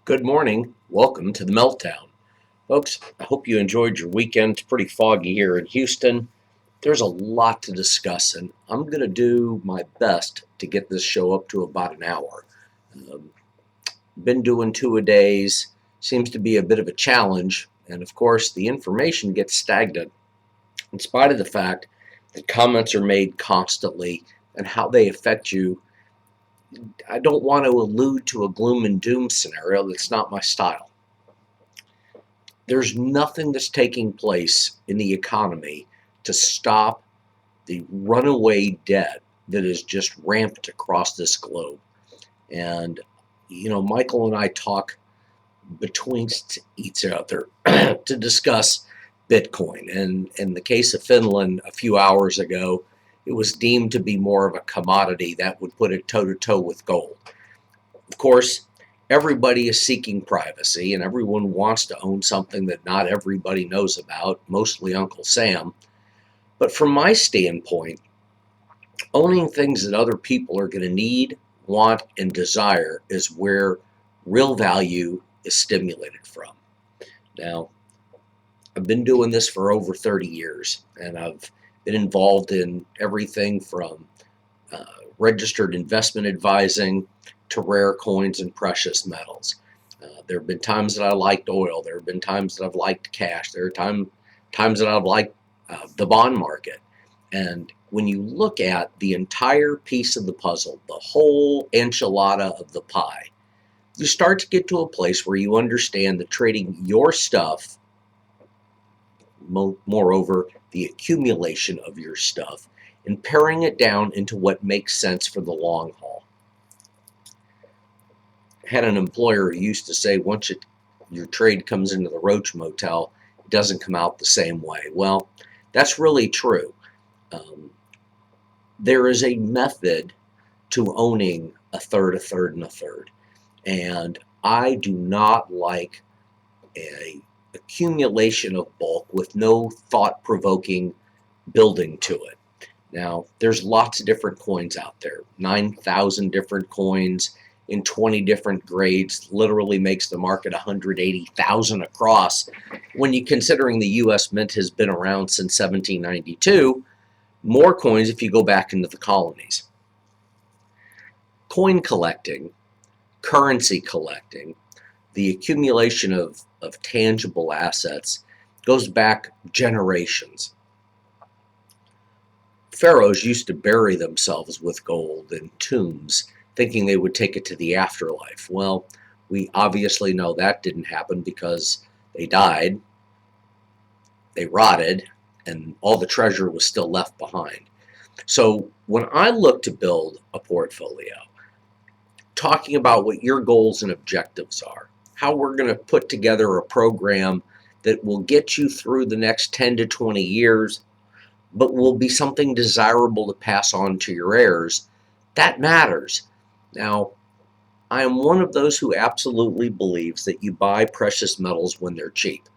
Good morning. Welcome to the Meltdown. Folks, I hope you enjoyed your weekend. It's pretty foggy here in Houston. There's a lot to discuss, and I'm going to do my best to get this show up to about an hour. Um, been doing two-a-days. Seems to be a bit of a challenge, and of course, the information gets stagnant in spite of the fact that comments are made constantly and how they affect you. I don't want to allude to a gloom and doom scenario. That's not my style. There's nothing that's taking place in the economy to stop the runaway debt that is just rampant across this globe. And, Michael and I talk between each other to discuss Bitcoin. And in the case of Finland a few hours ago, it was deemed to be more of a commodity that would put it toe to toe with gold. Of course, everybody is seeking privacy and everyone wants to own something that not everybody knows about, mostly Uncle Sam. But from my standpoint, owning things that other people are going to need, want, and desire is where real value is stimulated from. Now, I've been doing this for over 30 years, and I've been involved in everything from registered investment advising to rare coins and precious metals. There have been times that I liked oil. There have been times that I've liked cash. There are times that I've liked the bond market. And when you look at the entire piece of the puzzle, the whole enchilada of the pie, you start to get to a place where you understand that trading your stuff, moreover, the accumulation of your stuff, and paring it down into what makes sense for the long haul. I had an employer who used to say, once your trade comes into the Roach Motel, it doesn't come out the same way. Well, that's really true. There is a method to owning a third, a third, and a third. And I do not like a accumulation of bulk with no thought-provoking building to it. Now, there's lots of different coins out there. 9,000 different coins in 20 different grades literally makes the market 180,000 across. When you considering the U.S. Mint has been around since 1792, more coins if you go back into the colonies. Coin collecting, currency collecting, the accumulation of tangible assets goes back generations. Pharaohs used to bury themselves with gold in tombs, thinking they would take it to the afterlife. Well, we obviously know that didn't happen because they died, they rotted, and all the treasure was still left behind. So when I look to build a portfolio, talking about what your goals and objectives are, how we're going to put together a program that will get you through the next 10 to 20 years, but will be something desirable to pass on to your heirs, that matters. Now, I am one of those who absolutely believes that you buy precious metals when they're cheap.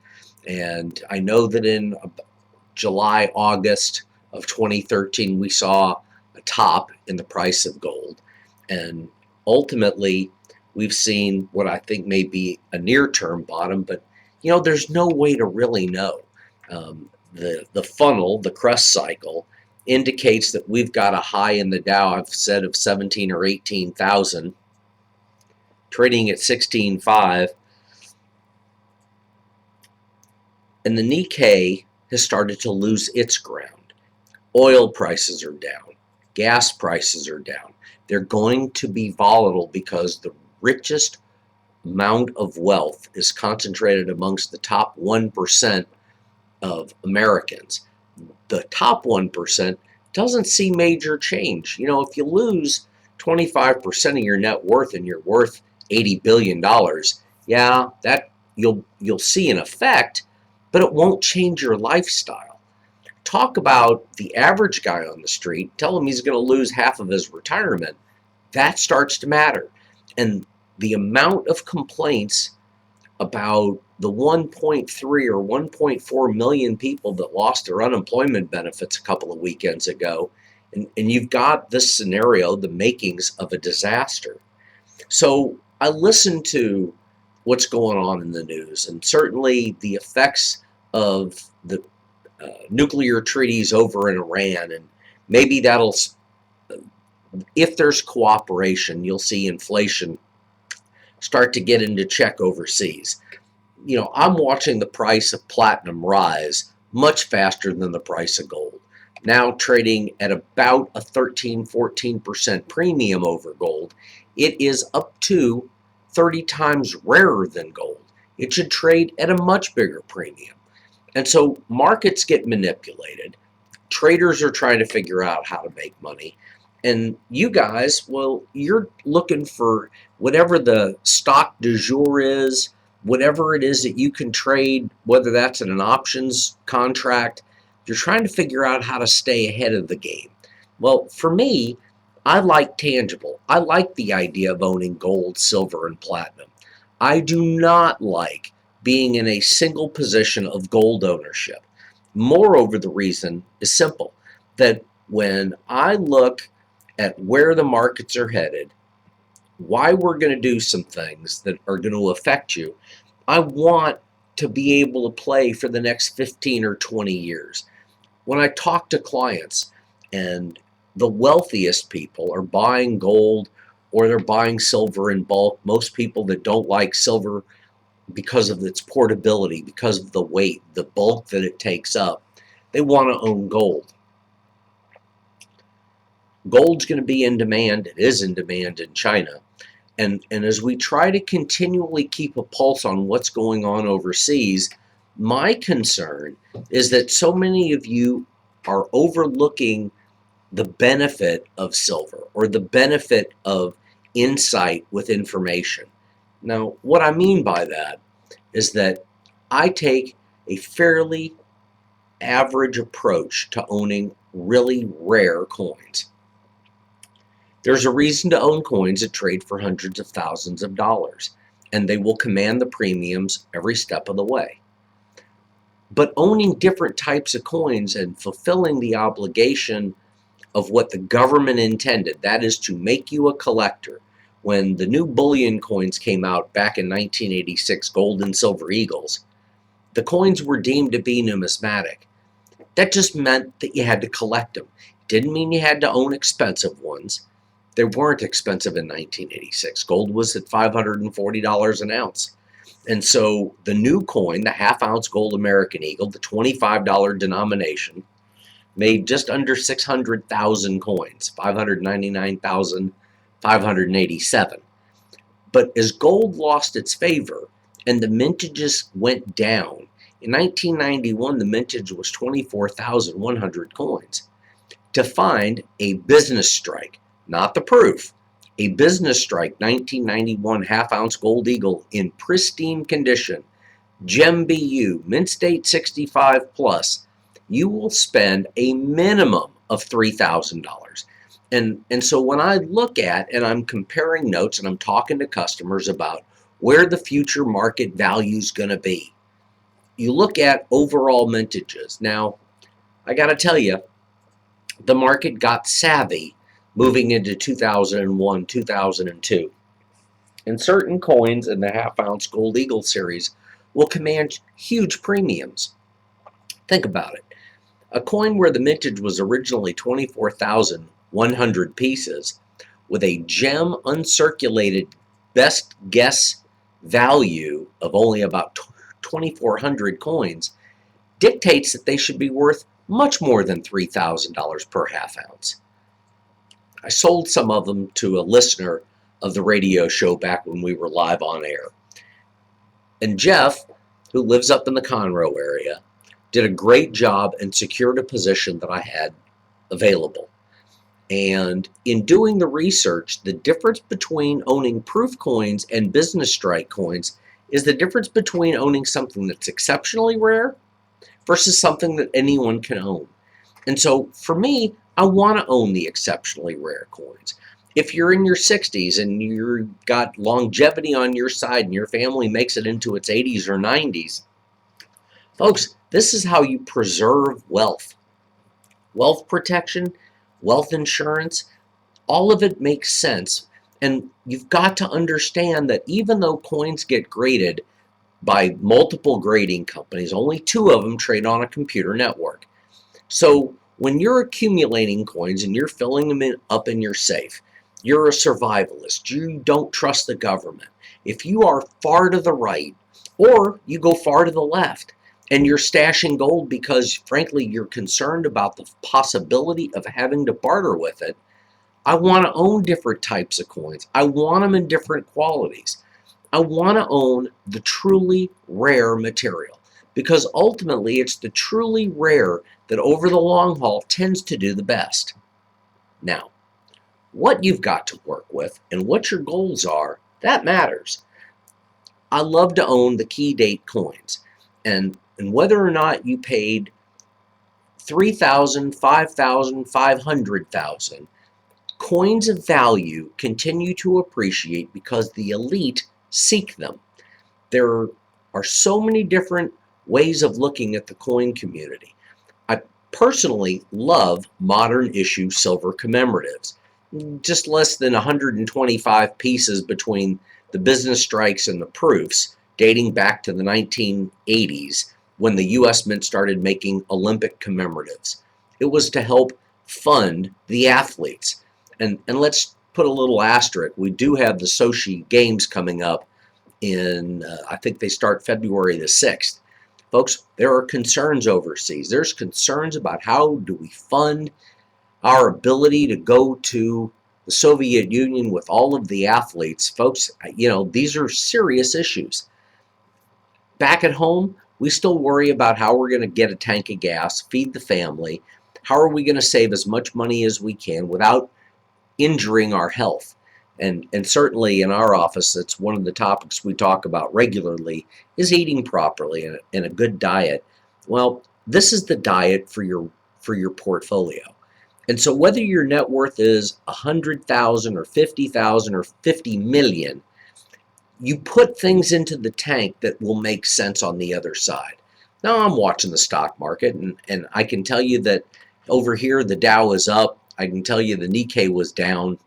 And I know that in July, August of 2013, we saw a top in the price of gold. And ultimately, we've seen what I think may be a near-term bottom, but there's no way to really know. The funnel, the crest cycle, indicates that we've got a high in the Dow, I've said, of 17 or 18,000, trading at 16.5, and the Nikkei has started to lose its ground. Oil prices are down. Gas prices are down. They're going to be volatile because the richest amount of wealth is concentrated amongst the top 1% of Americans. The top 1% doesn't see major change. If you lose 25% of your net worth and you're worth $80 billion, yeah, that you'll see an effect, but it won't change your lifestyle. Talk about the average guy on the street, tell him he's going to lose half of his retirement. That starts to matter. And the amount of complaints about the 1.3 or 1.4 million people that lost their unemployment benefits a couple of weekends ago, and you've got this scenario, the makings of a disaster. So I listened to what's going on in the news, and certainly the effects of the nuclear treaties over in Iran, and maybe that'll, if there's cooperation, you'll see inflation start to get into check overseas. I'm watching the price of platinum rise much faster than the price of gold. Now trading at about a 13-14% premium over gold. It is up to 30 times rarer than gold. It should trade at a much bigger premium. And so markets get manipulated. Traders are trying to figure out how to make money. And you guys, well, you're looking for whatever the stock du jour is, whatever it is that you can trade, whether that's in an options contract. You're trying to figure out how to stay ahead of the game. Well, for me, I like tangible. I like the idea of owning gold, silver, and platinum. I do not like being in a single position of gold ownership. Moreover, the reason is simple, that when I look at where the markets are headed, why we're going to do some things that are going to affect you, I want to be able to play for the next 15 or 20 years. When I talk to clients and the wealthiest people are buying gold or they're buying silver in bulk, most people that don't like silver because of its portability, because of the weight, the bulk that it takes up, they want to own gold. Gold's going to be in demand. It is in demand in China. And as we try to continually keep a pulse on what's going on overseas, my concern is that so many of you are overlooking the benefit of silver or the benefit of insight with information. Now, what I mean by that is that I take a fairly average approach to owning really rare coins. There's a reason to own coins that trade for hundreds of thousands of dollars, and they will command the premiums every step of the way. But owning different types of coins and fulfilling the obligation of what the government intended, that is to make you a collector. When the new bullion coins came out back in 1986, gold and silver eagles, the coins were deemed to be numismatic. That just meant that you had to collect them. It didn't mean you had to own expensive ones. They weren't expensive in 1986. Gold was at $540 an ounce. And so the new coin, the half-ounce gold American Eagle, the $25 denomination, made just under 600,000 coins, 599,587. But as gold lost its favor and the mintages went down, in 1991 the mintage was 24,100 coins. To find a business strike, not the proof, a business strike 1991 half-ounce gold eagle in pristine condition, gem BU, mint state 65 plus, you will spend a minimum of $3,000. And so when I look at and I'm comparing notes and I'm talking to customers about where the future market value is going to be, you look at overall mintages. Now, I got to tell you, the market got savvy moving into 2001, 2002. And certain coins in the half-ounce gold eagle series will command huge premiums. Think about it. A coin where the mintage was originally 24,100 pieces with a gem uncirculated best guess value of only about 2,400 coins dictates that they should be worth much more than $3,000 per half ounce. I sold some of them to a listener of the radio show back when we were live on air. And Jeff, who lives up in the Conroe area, did a great job and secured a position that I had available. And in doing the research, the difference between owning proof coins and business strike coins is the difference between owning something that's exceptionally rare versus something that anyone can own. And so for me, I want to own the exceptionally rare coins. If you're in your 60s and you've got longevity on your side and your family makes it into its 80s or 90s, folks, this is how you preserve wealth. Wealth protection, wealth insurance, all of it makes sense And you've got to understand that even though coins get graded by multiple grading companies, only two of them trade on a computer network. So when you're accumulating coins and you're filling them up in your safe, you're a survivalist. You don't trust the government. If you are far to the right or you go far to the left and you're stashing gold because, frankly, you're concerned about the possibility of having to barter with it, I want to own different types of coins. I want them in different qualities. I want to own the truly rare material because ultimately it's the truly rare that over the long haul tends to do the best. Now, what you've got to work with and what your goals are, that matters. I love to own the key date coins, and whether or not you paid 3,000, 5,000, 500,000, coins of value continue to appreciate because the elite seek them. There are so many different ways of looking at the coin community. I personally love modern issue silver commemoratives. Just less than 125 pieces between the business strikes and the proofs, dating back to the 1980s when the US Mint started making Olympic commemoratives. It was to help fund the athletes. And let's put a little asterisk. We do have the Sochi Games coming up in, I think they start February the 6th. Folks, there are concerns overseas. There's concerns about how do we fund our ability to go to the Soviet Union with all of the athletes. Folks, these are serious issues. Back at home, we still worry about how we're going to get a tank of gas, feed the family. How are we going to save as much money as we can without injuring our health? And certainly in our office, it's one of the topics we talk about regularly is eating properly and a good diet. Well, this is the diet for your portfolio. And so whether your net worth is 100,000 or 50,000 or 50 million, you put things into the tank that will make sense on the other side. Now I'm watching the stock market and I can tell you that over here the Dow is up. I can tell you the Nikkei was down.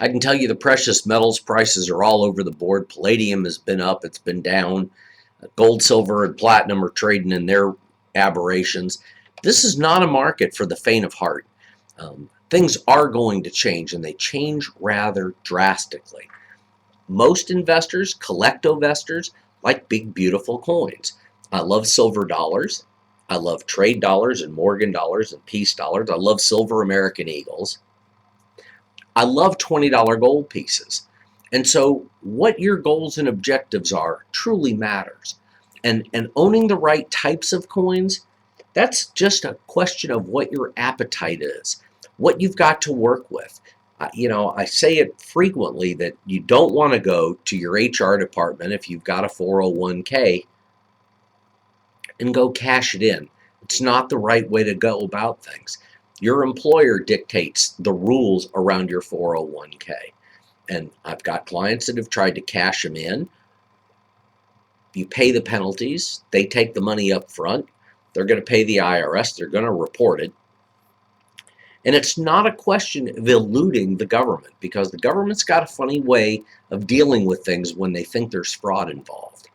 I can tell you the precious metals prices are all over the board. Palladium has been up, it's been down. Gold, silver, and platinum are trading in their aberrations. This is not a market for the faint of heart. Things are going to change, and they change rather drastically. Most investors, collectivestors, like big, beautiful coins. I love silver dollars. I love trade dollars and Morgan dollars and peace dollars. I love silver American Eagles. I love $20 gold pieces. And so what your goals and objectives are truly matters. And owning the right types of coins, that's just a question of what your appetite is, what you've got to work with. I say it frequently that you don't want to go to your HR department if you've got a 401k and go cash it in. It's not the right way to go about things. Your employer dictates the rules around your 401k. And I've got clients that have tried to cash them in. You pay the penalties. They take the money up front. They're going to pay the IRS. They're going to report it. And it's not a question of eluding the government because the government's got a funny way of dealing with things when they think there's fraud involved.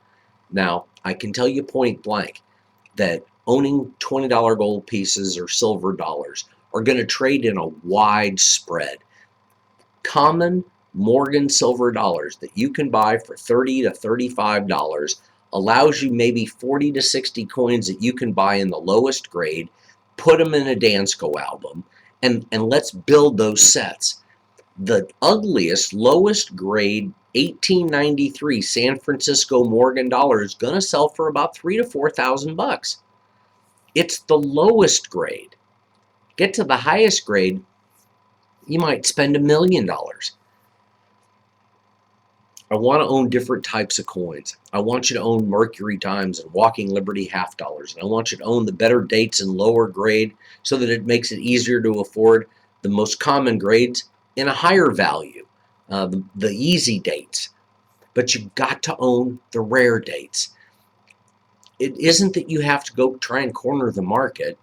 Now, I can tell you point blank that owning $20 gold pieces or silver dollars are going to trade in a wide spread. Common Morgan silver dollars that you can buy for $30 to $35 allows you maybe 40 to 60 coins that you can buy in the lowest grade, put them in a Dansko album, and let's build those sets. The ugliest, lowest grade 1893 San Francisco Morgan dollar is going to sell for about $3,000 to $4,000. It's the lowest grade. Get to the highest grade, you might spend $1 million. I want to own different types of coins. I want you to own Mercury Dimes and Walking Liberty half dollars. And I want you to own the better dates in lower grade so that it makes it easier to afford the most common grades in a higher value, the easy dates. But you've got to own the rare dates. It isn't that you have to go try and corner the market.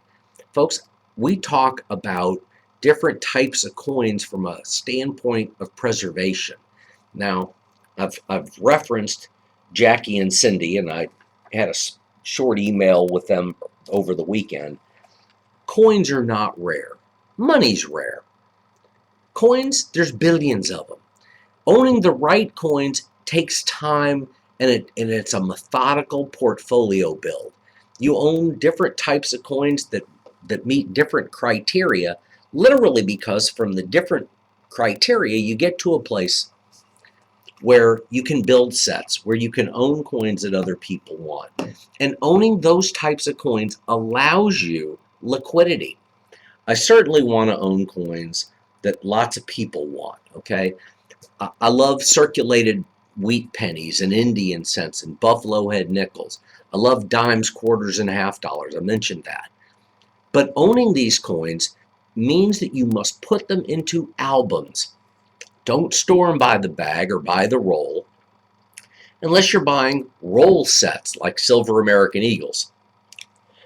Folks, we talk about different types of coins from a standpoint of preservation. Now, I've referenced Jackie and Cindy, and I had a short email with them over the weekend. Coins are not rare. Money's rare. Coins, there's billions of them. Owning the right coins takes time, and it's a methodical portfolio build. You own different types of coins that meet different criteria, literally because from the different criteria you get to a place where you can build sets, where you can own coins that other people want. And owning those types of coins allows you liquidity. I certainly want to own coins that lots of people want, okay? I love circulated wheat pennies and Indian cents and buffalo head nickels. I love dimes, quarters, and half dollars. I mentioned that. But owning these coins means that you must put them into albums. Don't store them by the bag or by the roll unless you're buying roll sets like Silver American Eagles.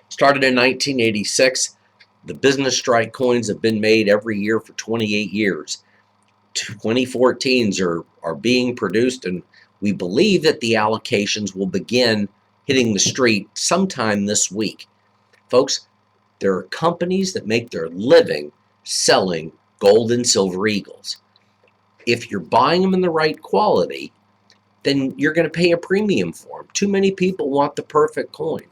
Started in 1986, the business strike coins have been made every year for 28 years. 2014s are being produced, and we believe that the allocations will begin hitting the street sometime this week. Folks, there are companies that make their living selling gold and silver eagles. If you're buying them in the right quality, then you're going to pay a premium for them. Too many people want the perfect coin.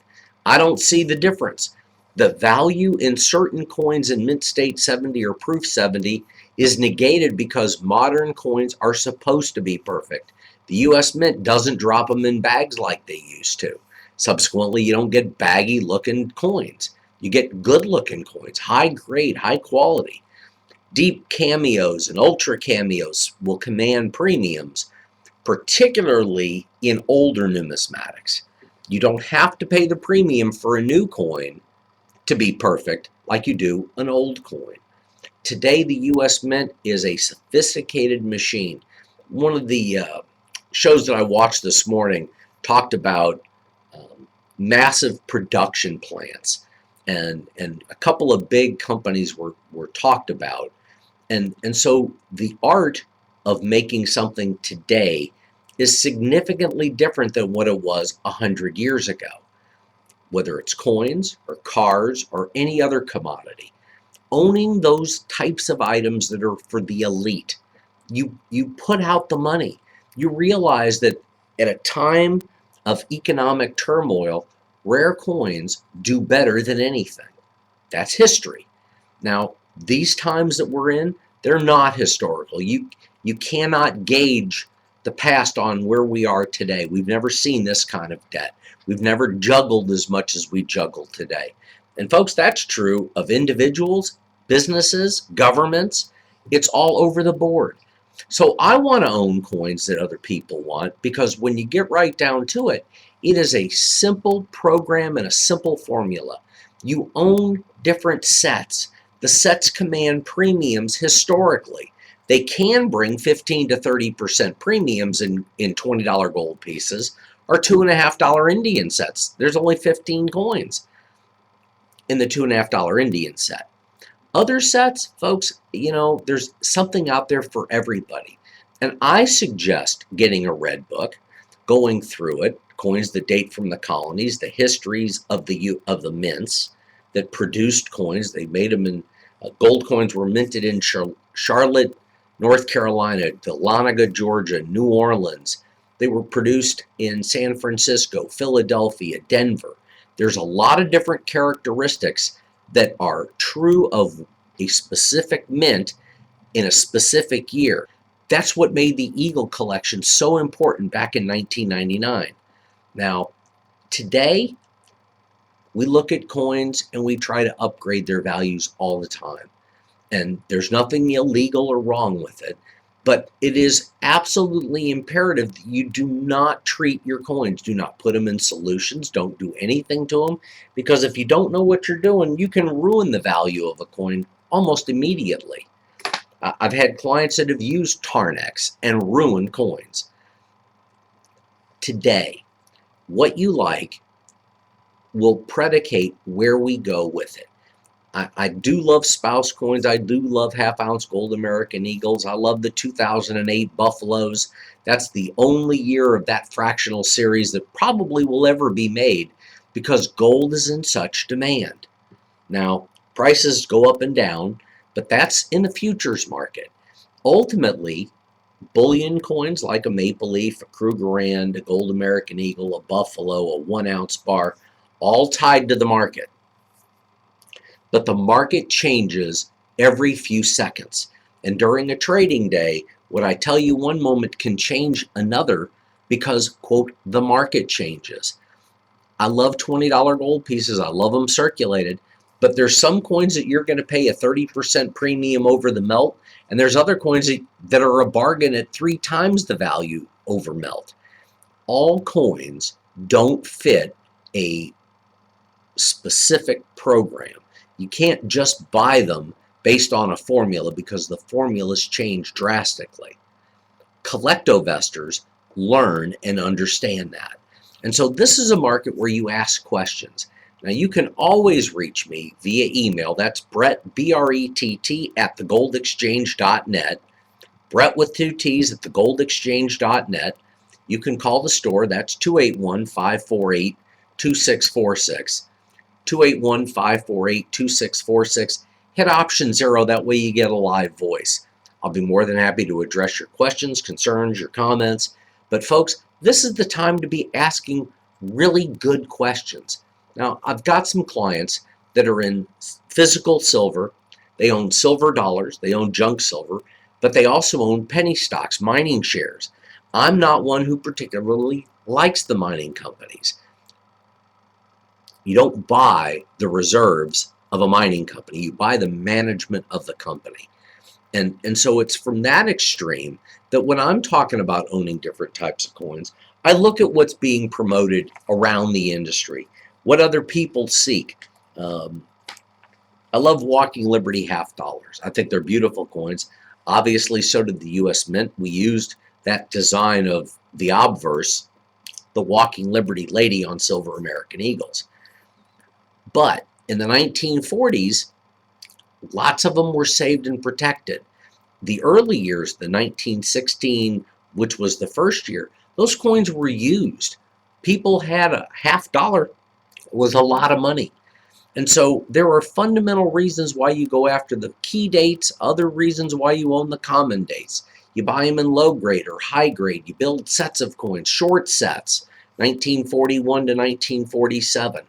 I don't see the difference. The value in certain coins in mint state 70 or proof 70 is negated because modern coins are supposed to be perfect. The US Mint doesn't drop them in bags like they used to. Subsequently, you don't get baggy looking coins. You get good looking coins, high grade, high quality. Deep cameos and ultra cameos will command premiums, particularly in older numismatics. You don't have to pay the premium for a new coin to be perfect like you do an old coin. Today, the US Mint is a sophisticated machine. One of the shows that I watched this morning talked about massive production plants, and a couple of big companies were talked about. And so the art of making something today is significantly different than what it was 100 years ago. Whether it's coins or cars or any other commodity, owning those types of items that are for the elite, you put out the money. You realize that at a time of economic turmoil, rare coins do better than anything. That's history. Now, these times that we're in, they're not historical. You cannot gauge the past on where we are today. We've never seen this kind of debt. We've never juggled as much as we juggle today. And folks, that's true of individuals, businesses, governments. It's all over the board. So I want to own coins that other people want, because when you get right down to it, it is a simple program and a simple formula. You own different sets. The sets command premiums historically. They can bring 15 to 30% premiums in $20 gold pieces or $2.50 Indian sets. There's only 15 coins in the $2.50 Indian set. Other sets, folks, there's something out there for everybody. And I suggest getting a red book, going through it, coins that date from the colonies, the histories of the mints that produced coins. They made them in gold coins were minted in Charlotte, North Carolina, Dahlonega, Georgia, New Orleans. They were produced in San Francisco, Philadelphia, Denver. There's a lot of different characteristics that are true of a specific mint in a specific year. That's what made the Eagle collection so important back in 1999. Now, today, we look at coins and we try to upgrade their values all the time. And there's nothing illegal or wrong with it, but it is absolutely imperative that you do not treat your coins. Do not put them in solutions. Don't do anything to them, because if you don't know what you're doing, you can ruin the value of a coin almost immediately. I've had clients that have used Tarnex and ruined coins. Today, what you like will predicate where we go with it. I do love spouse coins. I do love half-ounce gold American Eagles. I love the 2008 Buffaloes. That's the only year of that fractional series that probably will ever be made because gold is in such demand. Now, prices go up and down, but that's in the futures market. Ultimately, bullion coins like a Maple Leaf, a Krugerrand, a Gold American Eagle, a Buffalo, a 1 ounce bar, all tied to the market. But the market changes every few seconds. And during a trading day, what I tell you one moment can change another because, quote, the market changes. I love $20 gold pieces. I love them circulated. But there's some coins that you're going to pay a 30% premium over the melt. And there's other coins that are a bargain at 3 times the value over melt. All coins don't fit a specific program. You can't just buy them based on a formula because the formulas change drastically. Collectivestors learn and understand that. And so this is a market where you ask questions. Now you can always reach me via email. That's Brett, B-R-E-T-T, at thegoldexchange.net. Brett with 2 T's at thegoldexchange.net. You can call the store. That's 281-548-2646. 281-548-2646. Hit option 0. That way you get a live voice. I'll be more than happy to address your questions, concerns, your comments. But folks, this is the time to be asking really good questions. Now, I've got some clients that are in physical silver. They own silver dollars. They own junk silver. But they also own penny stocks, mining shares. I'm not one who particularly likes the mining companies. You don't buy the reserves of a mining company. You buy the management of the company. And so it's from that extreme that when I'm talking about owning different types of coins, I look at what's being promoted around the industry, what other people seek. I love Walking Liberty half dollars. I think they're beautiful coins. Obviously, so did the U.S. Mint. We used that design of the obverse, the Walking Liberty lady on silver American Eagles. But in the 1940s, lots of them were saved and protected. The early years, the 1916, which was the first year, those coins were used. People had a half dollar was a lot of money. And so there are fundamental reasons why you go after the key dates, other reasons why you own the common dates. You buy them in low grade or high grade. You build sets of coins, short sets, 1941 to 1947.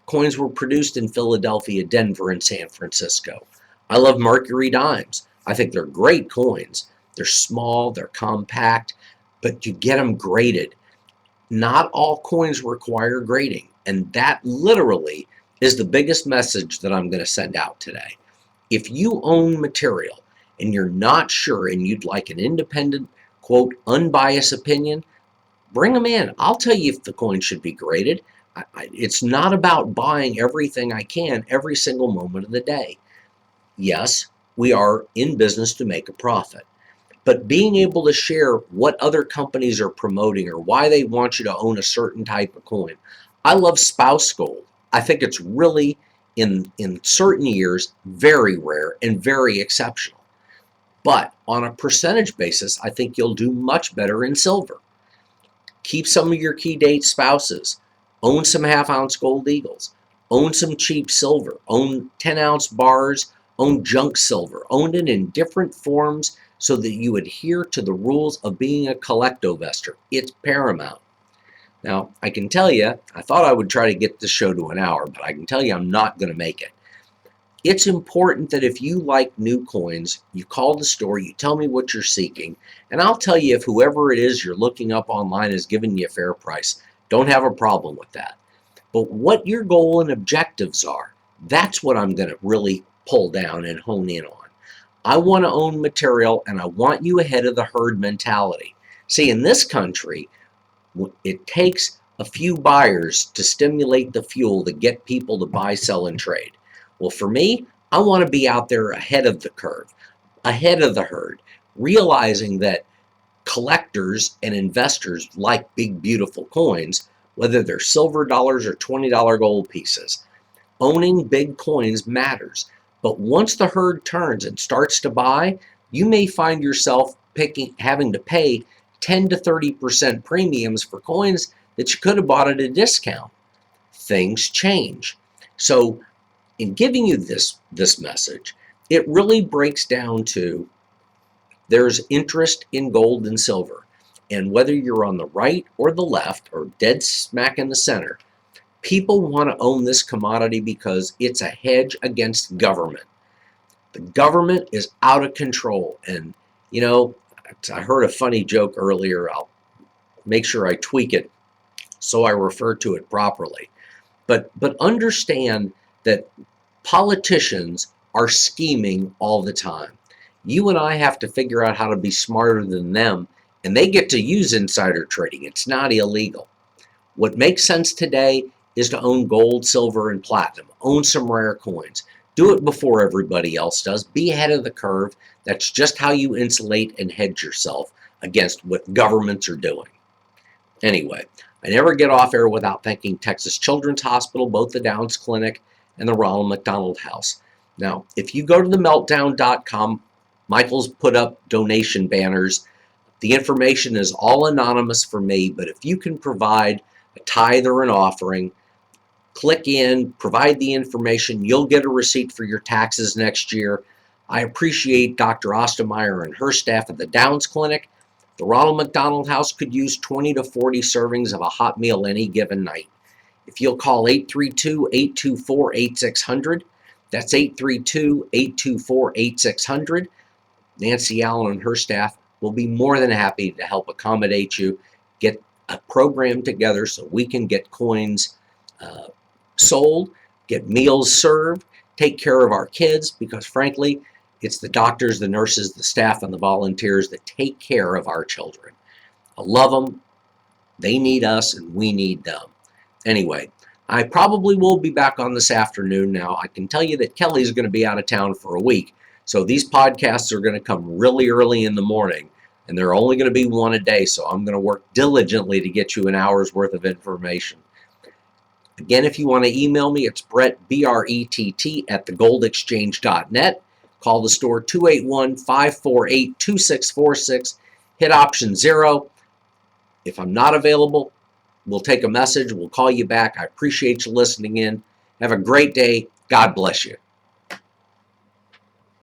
Coins were produced in Philadelphia, Denver, and San Francisco. I love Mercury dimes. I think they're great coins. They're small, they're compact, but you get them graded. Not all coins require grading, and that literally is the biggest message that I'm going to send out today. If you own material and you're not sure and you'd like an independent, quote, unbiased opinion, bring them in. I'll tell you if the coin should be graded. It's not about buying everything I can every single moment of the day. Yes, we are in business to make a profit. But being able to share what other companies are promoting or why they want you to own a certain type of coin. I love spouse gold. I think it's really, in certain years, very rare and very exceptional. But on a percentage basis, I think you'll do much better in silver. Keep some of your key date spouses. Own some half-ounce gold eagles. Own some cheap silver. Own 10-ounce bars. Own junk silver. Own it in different forms so that you adhere to the rules of being a collectivestor. It's paramount. Now, I can tell you, I thought I would try to get this show to an hour, but I can tell you I'm not going to make it. It's important that if you like new coins, you call the store, you tell me what you're seeking, and I'll tell you if whoever it is you're looking up online is giving you a fair price. Don't have a problem with that. But what your goal and objectives are, that's what I'm going to really pull down and hone in on. I want to own material, and I want you ahead of the herd mentality. See, in this country, it takes a few buyers to stimulate the fuel to get people to buy, sell, and trade. Well, for me, I want to be out there ahead of the curve, ahead of the herd, realizing that collectors and investors like big, beautiful coins, whether they're silver dollars or $20 gold pieces. Owning big coins matters. But once the herd turns and starts to buy, you may find yourself having to pay 10 to 30% premiums for coins that you could have bought at a discount. Things change. So in giving you this message, it really breaks down to there's interest in gold and silver. And whether you're on the right or the left or dead smack in the center, people want to own this commodity because it's a hedge against government. The government is out of control. And, you know, I heard a funny joke earlier. I'll make sure I tweak it so I refer to it properly. But understand that politicians are scheming all the time. You and I have to figure out how to be smarter than them, and they get to use insider trading. It's not illegal. What makes sense today is to own gold, silver, and platinum. Own some rare coins. Do it before everybody else does. Be ahead of the curve. That's just how you insulate and hedge yourself against what governments are doing. Anyway, I never get off air without thanking Texas Children's Hospital, both the Downs Clinic and the Ronald McDonald House. Now, if you go to the meltdown.com, Michael's put up donation banners. The information is all anonymous for me, but if you can provide a tithe or an offering, click in, provide the information, you'll get a receipt for your taxes next year. I appreciate Dr. Ostermeyer and her staff at the Downs Clinic. The Ronald McDonald House could use 20 to 40 servings of a hot meal any given night. If you'll call 832-824-8600, that's 832-824-8600, Nancy Allen and her staff will be more than happy to help accommodate you, get a program together so we can get coins sold, get meals served, take care of our kids, because frankly, it's the doctors, the nurses, the staff, and the volunteers that take care of our children. I love them. They need us, and we need them. Anyway, I probably will be back on this afternoon now. I can tell you that Kelly's going to be out of town for a week, so these podcasts are going to come really early in the morning, and they're only going to be one a day, so I'm going to work diligently to get you an hour's worth of information. Again, if you want to email me, it's Brett, B-R-E-T-T, at thegoldexchange.net. Call the store 281-548-2646. Hit option 0. If I'm not available, we'll take a message. We'll call you back. I appreciate you listening in. Have a great day. God bless you.